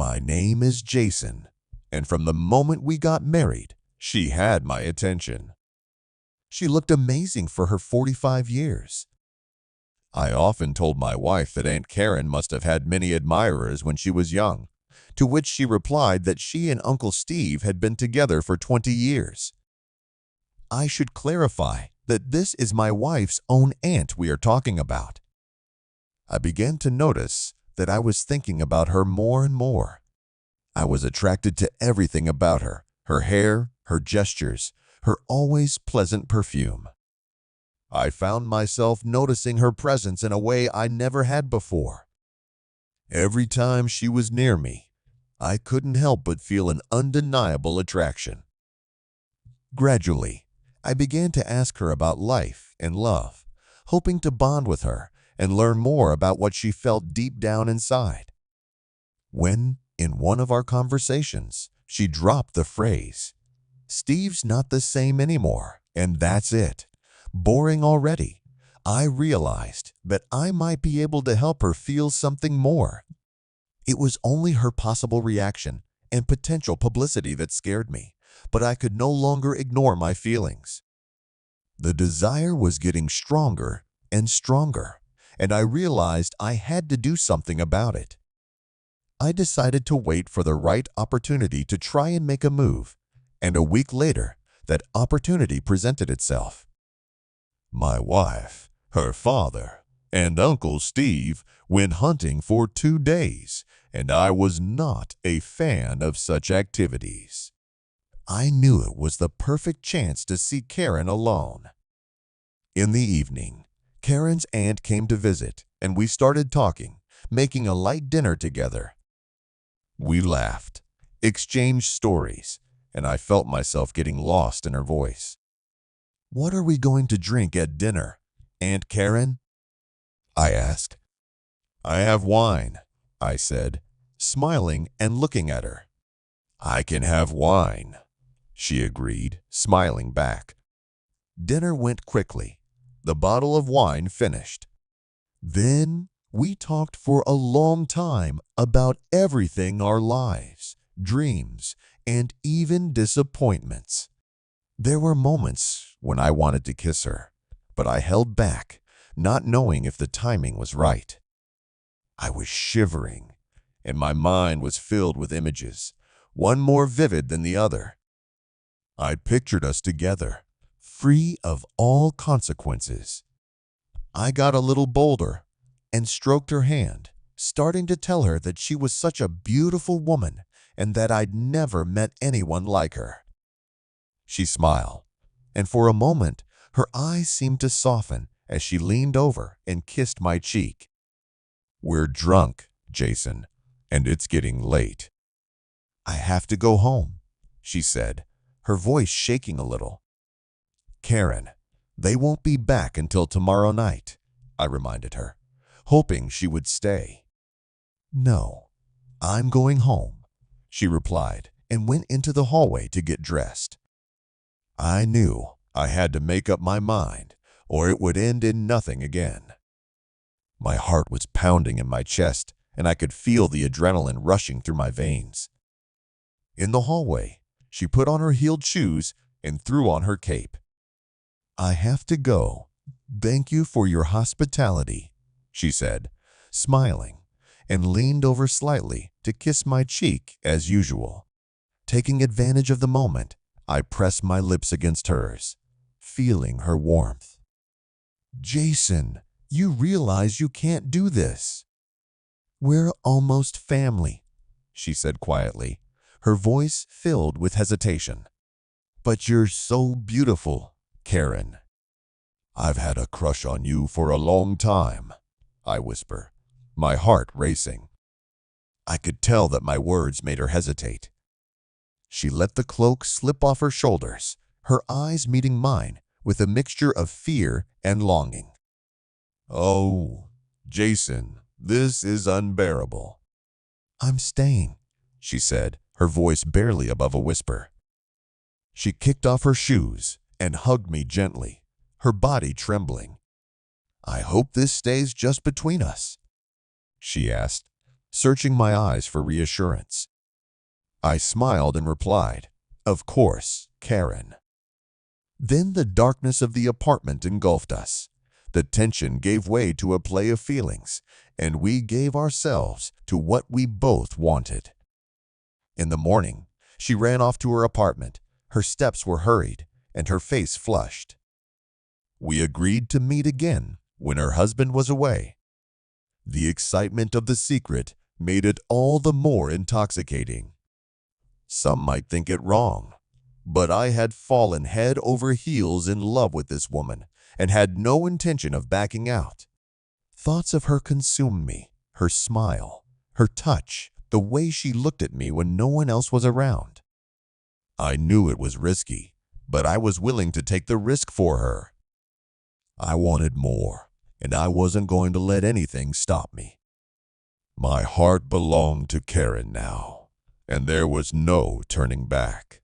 My name is Jason, and from the moment we got married, she had my attention. She looked amazing for her 45 years. I often told my wife that Aunt Karen must have had many admirers when she was young, to which she replied that she and Uncle Steve had been together for 20 years. I should clarify that this is my wife's own aunt we are talking about. I began to notice that I was thinking about her more and more. I was attracted to everything about her, her hair, her gestures, her always pleasant perfume. I found myself noticing her presence in a way I never had before. Every time she was near me, I couldn't help but feel an undeniable attraction. Gradually, I began to ask her about life and love, hoping to bond with her and learn more about what she felt deep down inside. When, in one of our conversations, she dropped the phrase, "Steve's not the same anymore, and that's it. Boring already," I realized that I might be able to help her feel something more. It was only her possible reaction and potential publicity that scared me, but I could no longer ignore my feelings. The desire was getting stronger and stronger, and I realized I had to do something about it. I decided to wait for the right opportunity to try and make a move, and a week later, that opportunity presented itself. My wife, her father, and Uncle Steve went hunting for 2 days, and I was not a fan of such activities. I knew it was the perfect chance to see Karen alone. In the evening, Karen's aunt came to visit, and we started talking, making a light dinner together. We laughed, exchanged stories, and I felt myself getting lost in her voice. "What are we going to drink at dinner, Aunt Karen?" I asked. "I have wine," I said, smiling and looking at her. "I can have wine," she agreed, smiling back. Dinner went quickly. The bottle of wine finished. Then we talked for a long time about everything, our lives, dreams, and even disappointments. There were moments when I wanted to kiss her, but I held back, not knowing if the timing was right. I was shivering, and my mind was filled with images, one more vivid than the other. I pictured us together, free of all consequences. I got a little bolder and stroked her hand, starting to tell her that she was such a beautiful woman and that I'd never met anyone like her. She smiled, and for a moment her eyes seemed to soften as she leaned over and kissed my cheek. "We're drunk, Jason, and it's getting late." "I have to go home," she said, her voice shaking a little. "Karen, they won't be back until tomorrow night," I reminded her, hoping she would stay. "No, I'm going home," she replied and went into the hallway to get dressed. I knew I had to make up my mind, or it would end in nothing again. My heart was pounding in my chest, and I could feel the adrenaline rushing through my veins. In the hallway, she put on her heeled shoes and threw on her cape. "I have to go. Thank you for your hospitality," she said, smiling, and leaned over slightly to kiss my cheek as usual. Taking advantage of the moment, I pressed my lips against hers, feeling her warmth. "Jason, you realize you can't do this." "We're almost family," she said quietly, her voice filled with hesitation. "But you're so beautiful, Karen." "I've had a crush on you for a long time," I whisper, my heart racing. I could tell that my words made her hesitate. She let the cloak slip off her shoulders, her eyes meeting mine with a mixture of fear and longing. "Oh, Jason, this is unbearable." "I'm staying," she said, her voice barely above a whisper. She kicked off her shoes and hugged me gently, her body trembling. "I hope this stays just between us," she asked, searching my eyes for reassurance. I smiled and replied, "Of course, Karen." Then the darkness of the apartment engulfed us. The tension gave way to a play of feelings, and we gave ourselves to what we both wanted. In the morning, she ran off to her apartment. Her steps were hurried, and her face flushed. We agreed to meet again when her husband was away. The excitement of the secret made it all the more intoxicating. Some might think it wrong, but I had fallen head over heels in love with this woman and had no intention of backing out. Thoughts of her consumed me, her smile, her touch, the way she looked at me when no one else was around. I knew it was risky, but I was willing to take the risk for her. I wanted more, and I wasn't going to let anything stop me. My heart belonged to Karen now, and there was no turning back.